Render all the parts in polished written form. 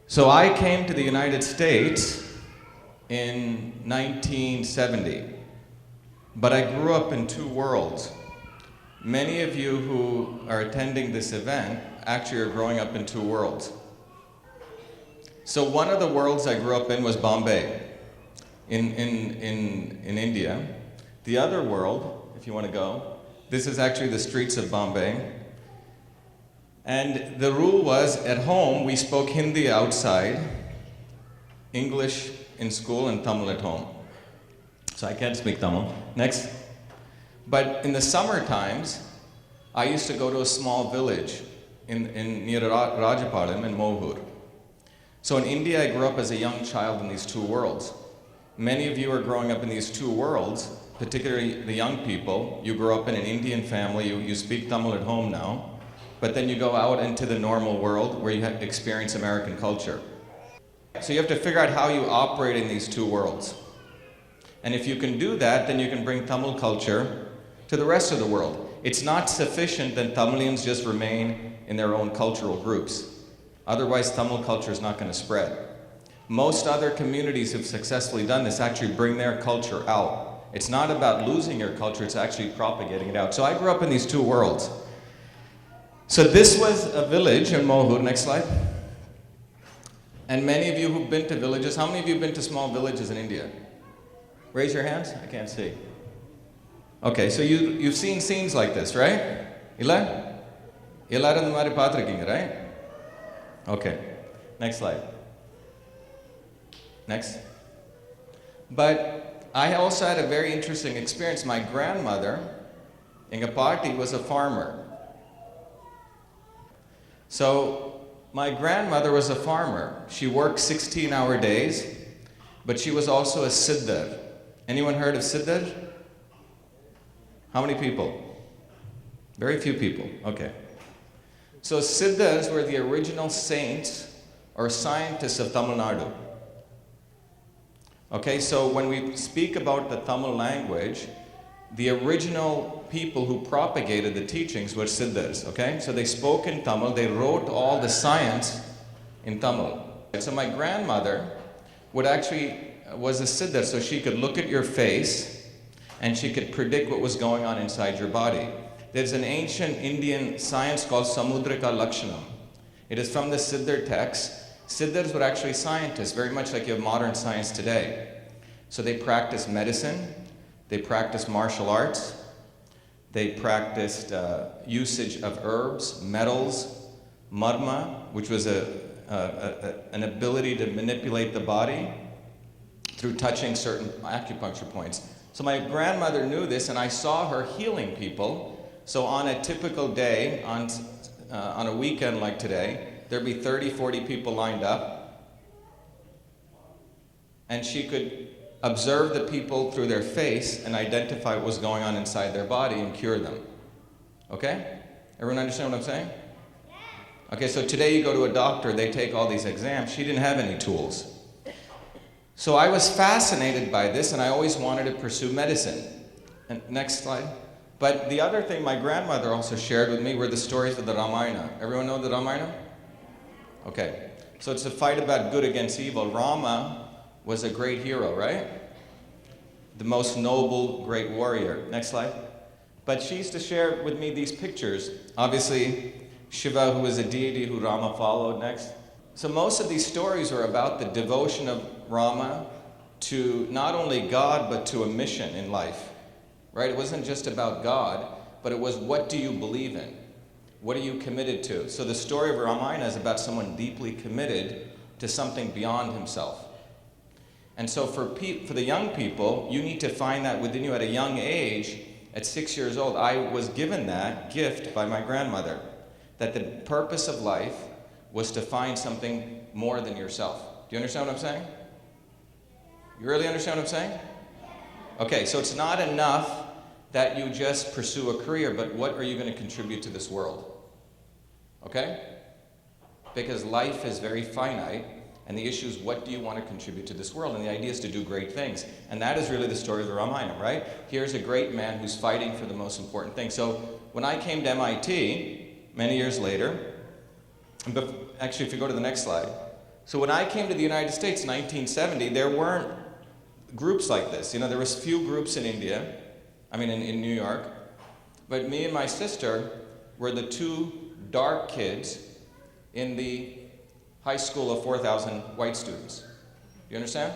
So I came to the United States in 1970, but I grew up in two worlds. Many of you who are attending this event actually are growing up in two worlds. So one of the worlds I grew up in was Bombay, in India. The other world, if you want to go, this is actually the streets of Bombay. And the rule was, at home, we spoke Hindi outside, English in school, and Tamil at home. So I can't speak Tamil. Next. But in the summer times, I used to go to a small village near Rajapalayam in Mohur. So in India, I grew up as a young child in these two worlds. Many of you are growing up in these two worlds, particularly the young people. You grew up in an Indian family, you speak Tamil at home now, but then you go out into the normal world where you experience American culture. So you have to figure out how you operate in these two worlds. And if you can do that, then you can bring Tamil culture to the rest of the world. It's not sufficient that Tamilians just remain in their own cultural groups. Otherwise, Tamil culture is not going to spread. Most other communities who've successfully done this actually bring their culture out. It's not about losing your culture, it's actually propagating it out. So I grew up in these two worlds. So this was a village in Mohur. Next slide. And many of you who've been to villages, how many of you have been to small villages in India? Raise your hands. I can't see. Okay, so you've seen scenes like this, right? Illa? Ellarum indha mari paathirukeenga, right? Okay. Next slide. Next. But I also had a very interesting experience. My grandmother, Inga Paati, was a farmer. So my grandmother was a farmer. She worked 16-hour days, but she was also a siddhas. Anyone heard of siddhas? How many people? Very few people. Okay. So siddhas were the original saints or scientists of Tamil Nadu. Okay, so when we speak about the Tamil language, the original people who propagated the teachings were siddhas, okay? So they spoke in Tamil, they wrote all the science in Tamil. So my grandmother was a siddha, so she could look at your face and she could predict what was going on inside your body. There's an ancient Indian science called Samudrika Lakshanam. It is from the Siddhar text. Siddhas were actually scientists, very much like you have modern science today. So they practiced medicine, they practiced martial arts, they practiced usage of herbs, metals, marma, which was an ability to manipulate the body through touching certain acupuncture points. So my grandmother knew this, and I saw her healing people. So on a typical day, on a weekend like today, there'd be 30, 40 people lined up, and she could observe the people through their face and identify what was going on inside their body and cure them. Okay? Everyone understand what I'm saying? Okay, so today you go to a doctor, they take all these exams. She didn't have any tools. So I was fascinated by this, and I always wanted to pursue medicine. And next slide. But the other thing my grandmother also shared with me were the stories of the Ramayana. Everyone know the Ramayana? Okay, so it's a fight about good against evil. Rama was a great hero, right? The most noble, great warrior. Next slide. But she used to share with me these pictures. Obviously, Shiva, who was a deity who Rama followed. Next. So most of these stories are about the devotion of Rama to not only God, but to a mission in life, right? It wasn't just about God, but it was, what do you believe in? What are you committed to? So the story of Ramayana is about someone deeply committed to something beyond himself. And so for the young people, you need to find that within you at a young age. At 6 years old, I was given that gift by my grandmother, that the purpose of life was to find something more than yourself. Do you understand what I'm saying? You really understand what I'm saying? Okay, so it's not enough that you just pursue a career, but what are you going to contribute to this world? Okay? Because life is very finite, and the issue is, what do you want to contribute to this world? And the idea is to do great things. And that is really the story of the Ramayana, right? Here's a great man who's fighting for the most important thing. So when I came to MIT, many years later, actually if you go to the next slide, So when I came to the United States in 1970, there weren't groups like this. You know, there was few groups in India, in New York, but me and my sister were the two dark kids in the high school of 4,000 white students. You understand?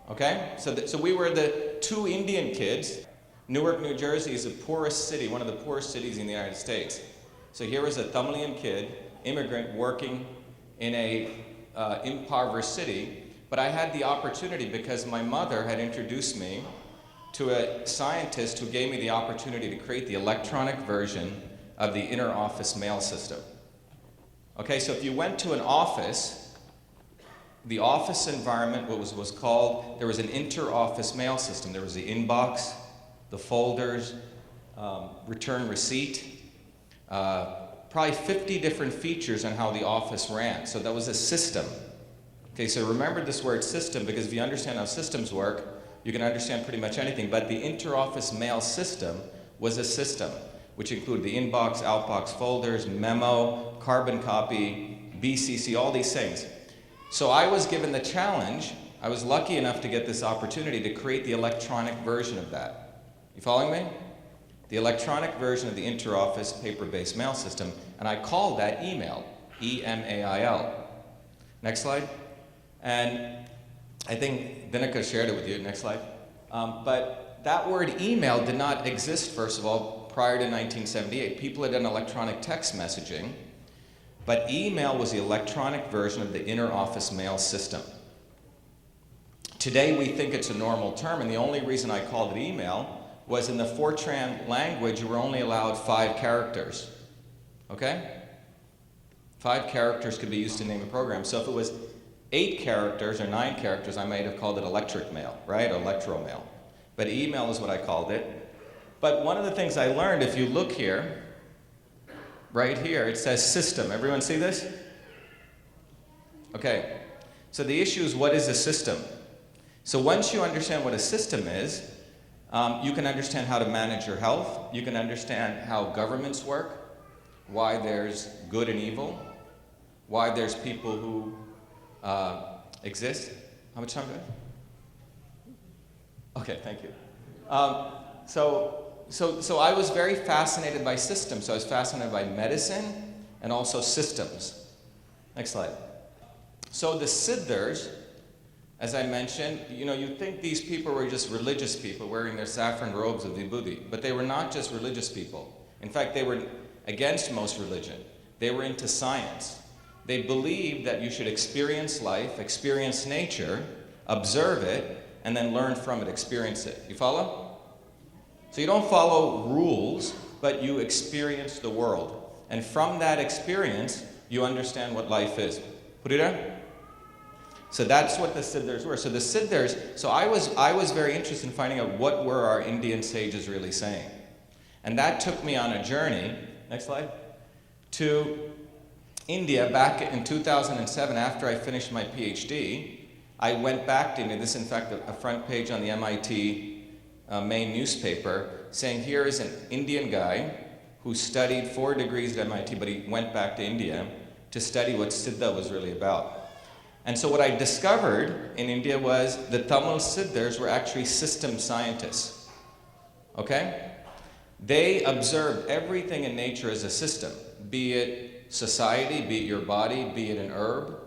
Okay? So we were the two Indian kids. Newark, New Jersey is the poorest city, one of the poorest cities in the United States. So here was a Tamilian kid, immigrant, working in a impoverished city. But I had the opportunity because my mother had introduced me to a scientist who gave me the opportunity to create the electronic version of the inner office mail system. Okay, so if you went to an office, the office environment was called, there was an inter-office mail system. There was the inbox, the folders, return receipt, probably 50 different features on how the office ran. So that was a system. Okay, so remember this word system, because if you understand how systems work, you can understand pretty much anything. But the inter-office mail system was a system, which included the inbox, outbox, folders, memo, carbon copy, BCC, all these things. So I was given the challenge, I was lucky enough to get this opportunity to create the electronic version of that. You following me? The electronic version of the inter-office paper-based mail system, and I called that email, E-M-A-I-L. Next slide. And I think Dinika shared it with you. Next slide. But that word email did not exist, first of all, prior to 1978. People had done electronic text messaging, but email was the electronic version of the inner office mail system. Today we think it's a normal term, and the only reason I called it email was in the Fortran language you were only allowed 5 characters. Okay? 5 characters could be used to name a program. So if it was 8 characters or 9 characters, I might have called it electric mail, right? Or electro mail. But email is what I called it. But one of the things I learned, if you look here, right here, it says system. Everyone see this? Okay. So the issue is, what is a system? So once you understand what a system is, you can understand how to manage your health. You can understand how governments work, why there's good and evil, why there's people who exist. How much time do I have? Okay, thank you. So I was very fascinated by systems. So I was fascinated by medicine and also systems. Next slide. So the siddhas, as I mentioned, you think these people were just religious people wearing their saffron robes of vibhuti, but they were not just religious people. In fact, they were against most religion. They were into science. They believed that you should experience life, experience nature, observe it, and then learn from it, experience it. You follow? So you don't follow rules, but you experience the world. And from that experience, you understand what life is. Purira? So that's what the siddhas were. So the siddhas, so I was very interested in finding out what were our Indian sages really saying. And that took me on a journey, next slide, to India back in 2007 after I finished my PhD. I went back to India. This is, in fact, a front page on the MIT main newspaper saying, here is an Indian guy who studied 4 degrees at MIT, but he went back to India to study what Siddha was really about. And so what I discovered in India was the Tamil Siddhas were actually system scientists. Okay? They observed everything in nature as a system, be it society, be it your body, be it an herb,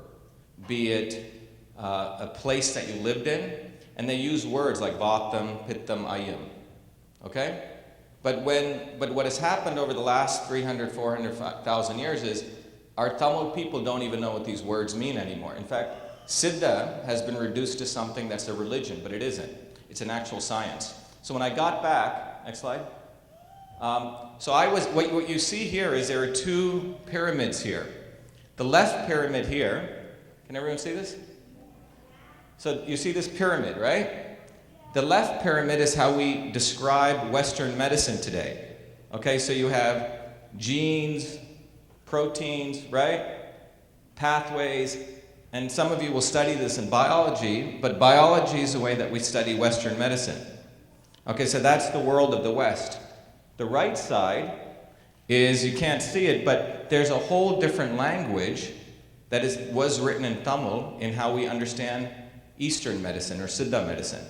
be it a place that you lived in, and they use words like vatam, pittam, ayam. Okay? But what has happened over the last 300, 400,000 years is our Tamil people don't even know what these words mean anymore. In fact, Siddha has been reduced to something that's a religion, but it isn't. It's an actual science. So when I got back, next slide. What you see here is there are 2 pyramids here. The left pyramid here, can everyone see this? So you see this pyramid, right? The left pyramid is how we describe Western medicine today. Okay, so you have genes, proteins, right? Pathways, and some of you will study this in biology, but biology is the way that we study Western medicine. Okay, so that's the world of the West. The right side is, you can't see it, but there's a whole different language that was written in Tamil in how we understand Eastern medicine or Siddha medicine.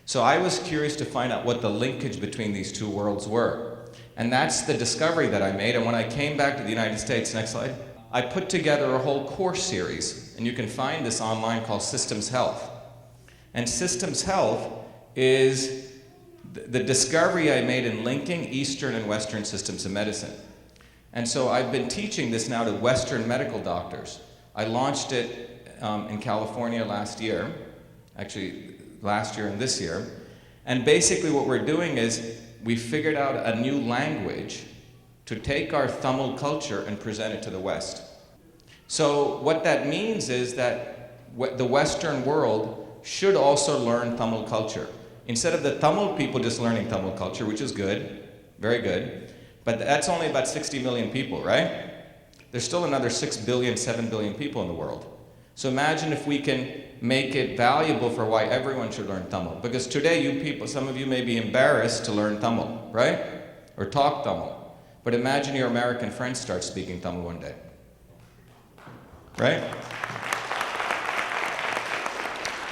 So I was curious to find out what the linkage between these two worlds were. And that's the discovery that I made. And when I came back to the United States, next slide, I put together a whole course series, and you can find this online, called Systems Health. And Systems Health is the discovery I made in linking Eastern and Western systems of medicine. And so I've been teaching this now to Western medical doctors. I launched it in California last year, actually last year and this year. And basically what we're doing is we figured out a new language to take our Tamil culture and present it to the West. So what that means is that the Western world should also learn Tamil culture. Instead of the Tamil people just learning Tamil culture, which is good, very good, but that's only about 60 million people, right? There's still another 6 billion, 7 billion people in the world. So imagine if we can make it valuable for why everyone should learn Tamil. Because today you people, some of you may be embarrassed to learn Tamil, right? Or talk Tamil. But imagine your American friends start speaking Tamil one day. Right?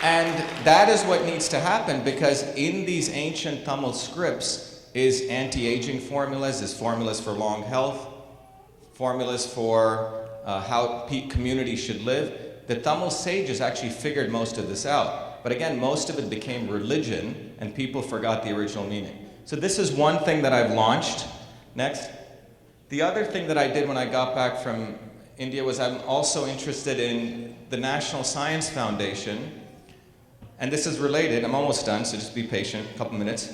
And that is what needs to happen, because in these ancient Tamil scripts is anti-aging formulas, is formulas for long health, formulas for how communities should live. The Tamil sages actually figured most of this out. But again, most of it became religion, and people forgot the original meaning. So this is one thing that I've launched. Next. The other thing that I did when I got back from India was I'm also interested in the National Science Foundation. And this is related. I'm almost done, so just be patient, a couple minutes.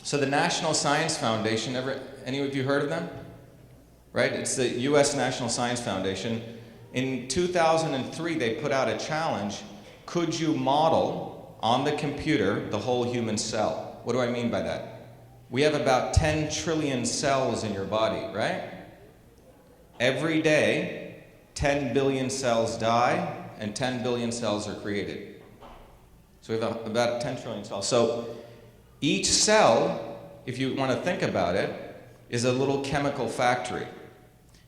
So the National Science Foundation, any of you heard of them? Right? It's the US National Science Foundation. In 2003, they put out a challenge. Could you model on the computer the whole human cell? What do I mean by that? We have about 10 trillion cells in your body, right? Every day, 10 billion cells die and 10 billion cells are created. So we have about 10 trillion cells. So each cell, if you want to think about it, is a little chemical factory.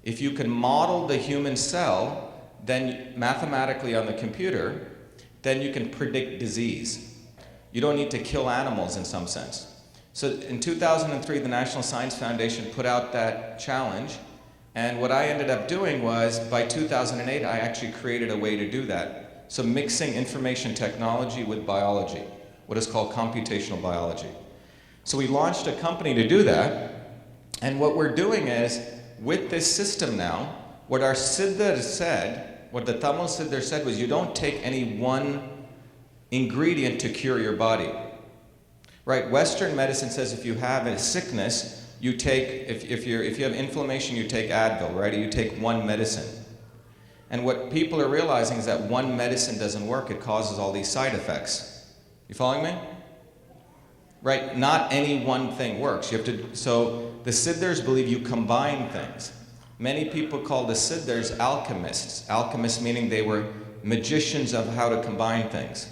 If you can model the human cell, then mathematically on the computer, then you can predict disease. You don't need to kill animals in some sense. So in 2003, the National Science Foundation put out that challenge. And what I ended up doing was, by 2008, I actually created a way to do that. So mixing information technology with biology, what is called computational biology. So we launched a company to do that. And what we're doing is, with this system now, what our siddhas said, what the Tamil siddhas said was, you don't take any one ingredient to cure your body. Right? Western medicine says if you have a sickness, you take, if you have inflammation, you take Advil, right? Or you take one medicine. And what people are realizing is that one medicine doesn't work. It causes all these side effects. You following me? Right? Not any one thing works. You have to. So the siddhas believe you combine things. Many people call the siddhas alchemists. Alchemists meaning they were magicians of how to combine things.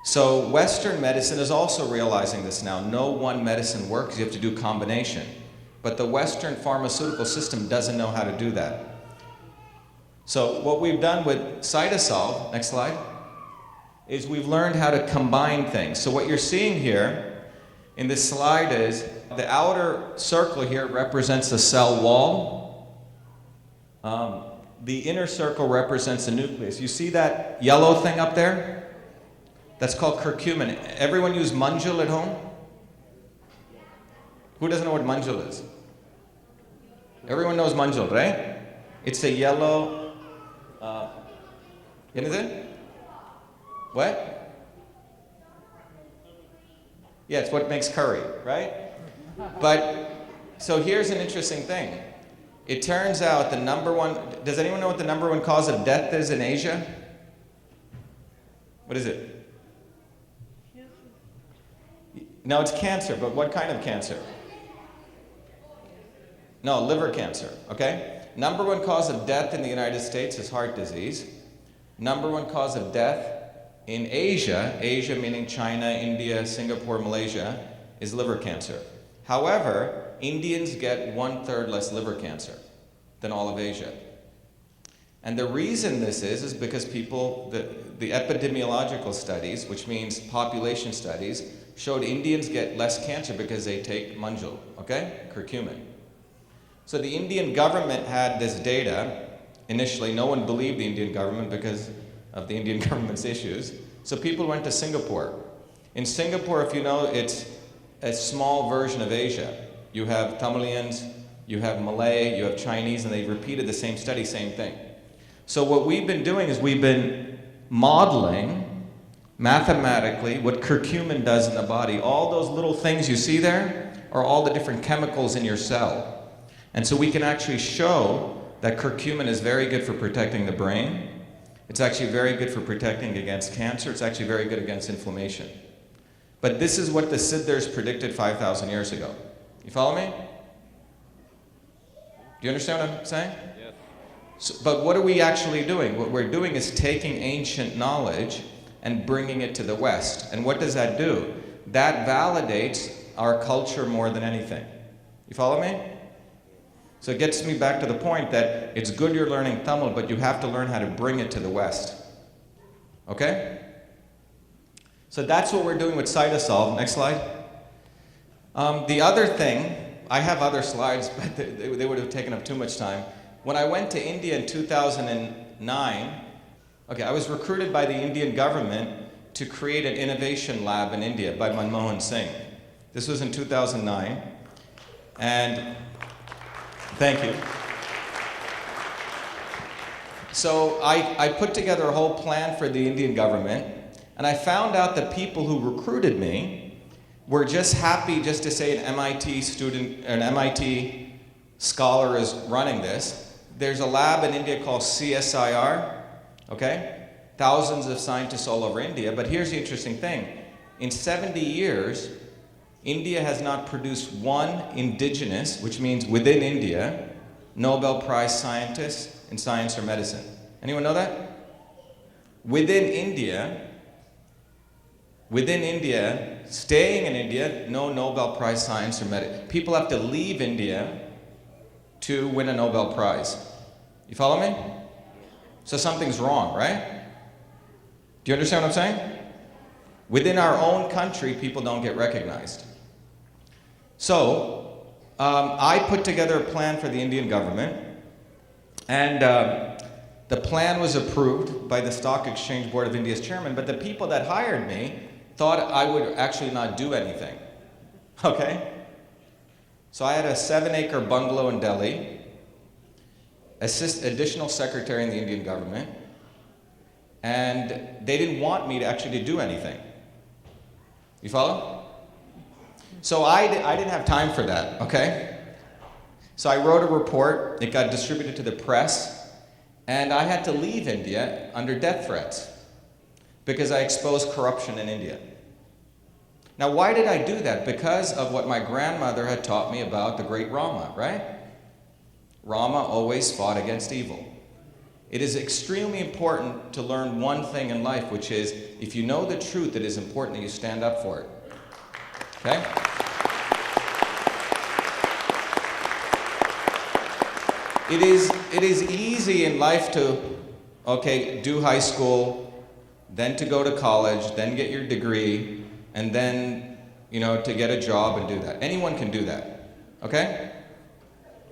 So Western medicine is also realizing this now. No one medicine works. You have to do combination. But the Western pharmaceutical system doesn't know how to do that. So what we've done with Cytosolve, next slide, is we've learned how to combine things. So what you're seeing here in this slide is the outer circle here represents the cell wall. The inner circle represents the nucleus. You see that yellow thing up there? That's called curcumin. Everyone use manjul at home? Who doesn't know what manjul is? Everyone knows manjul, right? It's a yellow... anything? What? Yeah, it's what makes curry, right? But, so here's an interesting thing. It turns out the number one, does anyone know what the number one cause of death is in Asia? What is it? No, it's cancer, but what kind of cancer? No, liver cancer, okay? Number one cause of death in the United States is heart disease. Number one cause of death in Asia, Asia meaning China, India, Singapore, Malaysia, is liver cancer. However, Indians get 1/3 less liver cancer than all of Asia. And the reason this is because people, the epidemiological studies, which means population studies, showed Indians get less cancer because they take manjul, okay? Curcumin. So the Indian government had this data. Initially, no one believed the Indian government because of the Indian government's issues. So people went to Singapore. In Singapore, if you know, it's a small version of Asia. You have Tamilians, you have Malay, you have Chinese, and they repeated the same study, same thing. So what we've been doing is we've been modeling mathematically what curcumin does in the body. All those little things you see there are all the different chemicals in your cell. And so we can actually show that curcumin is very good for protecting the brain. It's actually very good for protecting against cancer. It's actually very good against inflammation. But this is what the siddhas predicted 5,000 years ago. You follow me? Do you understand what I'm saying? Yes. So, but what are we actually doing? What we're doing is taking ancient knowledge and bringing it to the West. And what does that do? That validates our culture more than anything. You follow me? So it gets me back to the point that it's good you're learning Tamil, but you have to learn how to bring it to the West. Okay? So that's what we're doing with siddhas. Next slide. The other thing, I have other slides, but they would have taken up too much time. When I went to India in 2009, I was recruited by the Indian government to create an innovation lab in India by Manmohan Singh. This was in 2009, and thank you. So I put together a whole plan for the Indian government, and I found out that people who recruited me were just happy just to say an MIT student, an MIT scholar is running this. There's a lab in India called CSIR, okay? Thousands of scientists all over India, but here's the interesting thing. In 70 years, India has not produced one indigenous, which means within India, Nobel Prize scientist in science or medicine. Anyone know that? Within India, staying in India, no Nobel Prize science or medicine. People have to leave India to win a Nobel Prize. You follow me? So something's wrong, right? Do you understand what I'm saying? Within our own country, people don't get recognized. So, I put together a plan for the Indian government, and the plan was approved by the Stock Exchange Board of India's chairman, but the people that hired me thought I would actually not do anything. Okay? So I had a 7-acre bungalow in Delhi, additional secretary in the Indian government, and they didn't want me to actually do anything. You follow? So I didn't have time for that, okay? So I wrote a report, it got distributed to the press, and I had to leave India under death threats because I exposed corruption in India. Now, why did I do that? Because of what my grandmother had taught me about the great Rama, right? Rama always fought against evil. It is extremely important to learn one thing in life, which is, if you know the truth, it is important that you stand up for it. Okay? It is easy in life to, do high school, then to go to college, then get your degree, and then, to get a job and do that. Anyone can do that, okay?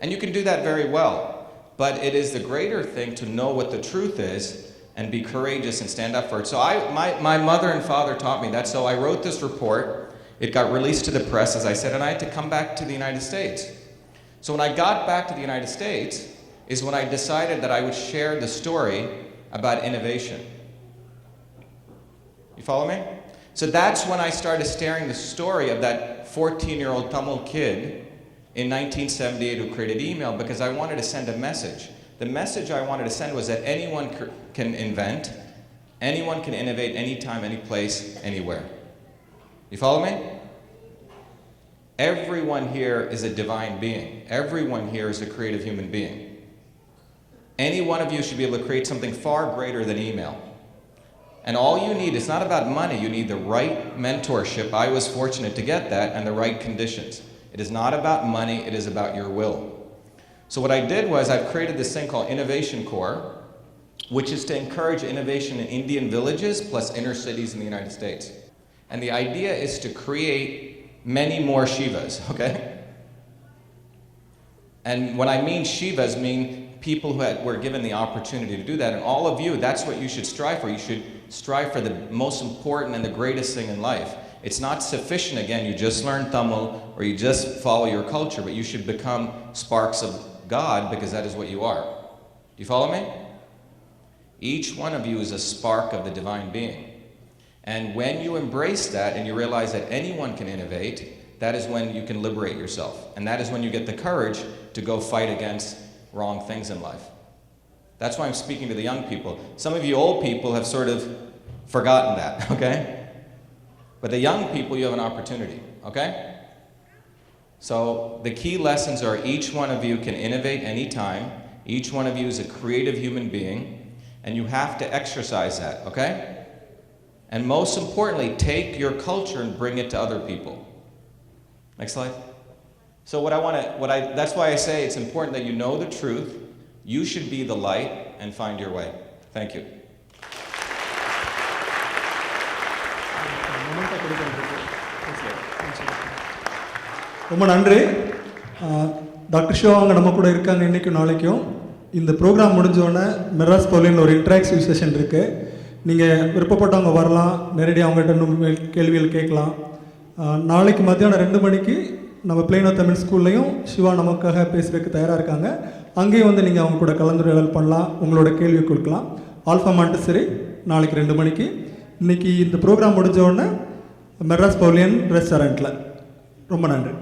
And you can do that very well. But it is the greater thing to know what the truth is and be courageous and stand up for it. So my mother and father taught me that, so I wrote this report. It got released to the press, as I said, and I had to come back to the United States. So when I got back to the United States is when I decided that I would share the story about innovation. You follow me? So that's when I started sharing the story of that 14-year-old Tamil kid in 1978 who created email, because I wanted to send a message. The message I wanted to send was that anyone can invent, anyone can innovate anytime, any place, anywhere. You follow me? Everyone here is a divine being. Everyone here is a creative human being. Any one of you should be able to create something far greater than email. And all you need, it's not about money, you need the right mentorship. I was fortunate to get that, and the right conditions. It is not about money, it is about your will. So what I did was I've created this thing called Innovation Corps, which is to encourage innovation in Indian villages plus inner cities in the United States. And the idea is to create many more Shivas, okay? And when I mean Shivas, mean people who were given the opportunity to do that. And all of you, that's what you should strive for. You should strive for the most important and the greatest thing in life. It's not sufficient, again, you just learn Tamil or you just follow your culture, but you should become sparks of God because that is what you are. Do you follow me? Each one of you is a spark of the divine being. And when you embrace that and you realize that anyone can innovate, that is when you can liberate yourself. And that is when you get the courage to go fight against wrong things in life. That's why I'm speaking to the young people. Some of you old people have sort of forgotten that, okay? But the young people, you have an opportunity, okay? So the key lessons are each one of you can innovate anytime. Each one of you is a creative human being, and you have to exercise that, okay? And most importantly, take your culture and bring it to other people. Next slide. So that's why I say it's important that you know the truth. You should be the light and find your way. Thank you. ரொம்ப நன்றி. Doctor Shiva அவங்க நம்ம கூட இருக்காங்க இன்றைக்கும் நாளைக்கும். இந்த program முடிஞ்சோடனே மெட்ராஸ் பவுலியனில் ஒரு இன்ட்ராக்டிவ் செஷன் இருக்குது. நீங்கள் விருப்பப்பட்டவங்க வரலாம், நேரடியாக அவங்ககிட்ட இன்னும் கேள்விகள் கேட்கலாம். நாளைக்கு மத்தியானம் 2 மணிக்கு நம்ம பிளேனோ தமிழ் ஸ்கூல்லையும் சிவா நமக்காக பேசுகிறதுக்கு தயாராக இருக்காங்க. அங்கேயும் வந்து நீங்கள் அவங்க கூட கலந்துரையாடல் பண்ணலாம், உங்களோட கேள்வி கொடுக்கலாம். ஆல்ஃபா மாண்டசரி நாளைக்கு 2 மணிக்கு. இன்றைக்கி இந்த ப்ரோக்ராம் முடிஞ்ச உடனே மெட்ராஸ் பவுலியன் ரெஸ்டாரண்ட்டில். ரொம்ப நன்றி.